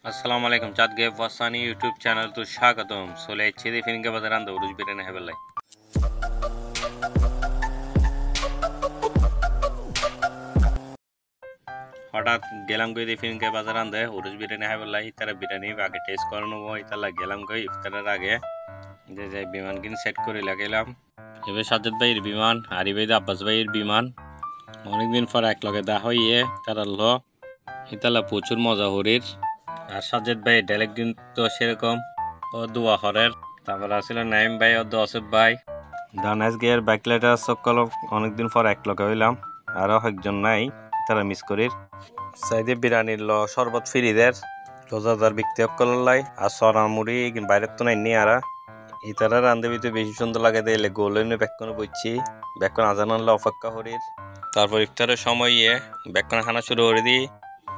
अस्सलाम वालेकुम चाँद गेफ वसानी यूट्यूब चैनल तो स्वागतम सोले अच्छे फिन के बाजार अंदर उरुज बिरयानी है बेलाई हठात गेलाम गई फिन के बाजार अंदर उरुज बिरयानी है बेलाई तारा बिरयानी आगे टेस्ट करनो वो इताला गेलाम गई इफ्तारेर आगे जे বিমান কিন সেট করে লাগাইলাম এবে সাজ্জাদ ভাইয়ের বিমান আরি ভাই আব্বাস ভাইয়ের বিমান অনেকদিন পর এক লগে দা হইয়ে তারা ল ইতালা প্রচুর মজা হরির আর সাজ্জাদ ভাই ডাইরেক্ট দিন তো সেরকম ও দোয়া হরের তারপর আসলে নাইম ভাই ও দোসেফ ভাই দানাস গিয়ার ব্যাকলাইটার সকল অনেকদিন পর এক লগে হইলাম আর একজন নাই তারা মিস করির সাইদে বিরিয়ানির ল শরবত ফ্রিদের রোজাদার ব্যক্তি সকল লাই আর সরা মুড়ি বাইরের তো নাই নি আরা ইতারা রান্ধে ভিতরে বেশি সুন্দর লাগে দিলে গোলেনে বেকন বইছি বেকন আজান আনলে অপেক্ষা হরির তারপর ইফতারের সময় বেকন খানা শুরু করে দিই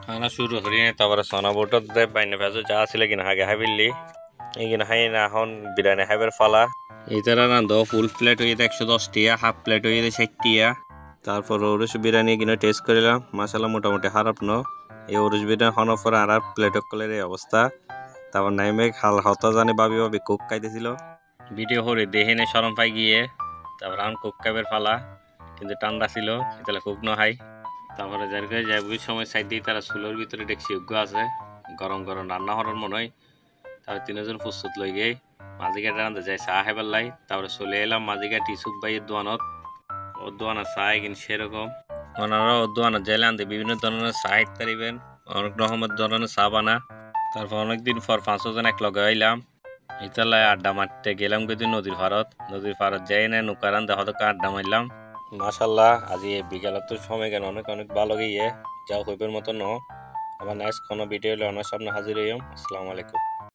খানা শুরু করি তারপরে সোনা বোটত দে বাইনে ভেজো যা আসলে কিনা হাগে হাবিল্লি এইখানে হাই না এখন বিরিয়ানি হাইবের ফালা ইতারা রান্ধো ফুল প্লেট হয়ে 110 টিয়া হাফ প্লেট হয়ে 60 টিয়া তারপর ওরস বিরিয়ানি কিনা টেস্ট করিলাম মাশাআল্লাহ মোটামুটি খারাপ ন এই ওরস বিরিয়ানি হন পর আর প্লেট কলের অবস্থা তারপর নাইমে খাল হতা জানে ভাবি কোক খাইতেছিল ভিডিও হরে দেহেনে শরম পাই গিয়ে তারপর আন কোক খাইবের ফালা কিন্তু ঠান্ডা ছিল তাহলে কোক ন হাই তারপরে যার যাই বুঝ সময় সাইড দিয়ে তারা চুলোর ভিতরে দেখছি যোগ্য আছে গরম গরম রান্না হওয়ার মনে হয় তারপরে তিনজন প্রস্তুত লই গিয়ে মাঝিঘাট রান্ধতে যাই চা খাইবার লাই তারপরে চলে এলাম মাঝিঘাট ইসুফ ভাইয়ের দোয়ানত ওর দোয়ানা চা কিন্তু সেরকম ওনারা ওর দোয়ানা যাইলে আনতে বিভিন্ন ধরনের চা হিট পারিবেন অনেক রকমের ধরনের চা বানা তারপর অনেকদিন পর 5 জন এক লগে আইলাম ইতালায় আড্ডা মারতে গেলাম কিন্তু নদীর পাড়ত যাই না নৌকা রান্ধতে হয়তো আড্ডা মারলাম মাশাআল্লাহ আজ এই বিকেলের তো সময় কেন অনেক ভালো গিয়ে যাও হইবের মতো ন আবার নেক্সট কোনো ভিডিও হলে আমার সামনে হাজির হইম আসসালামু আলাইকুম।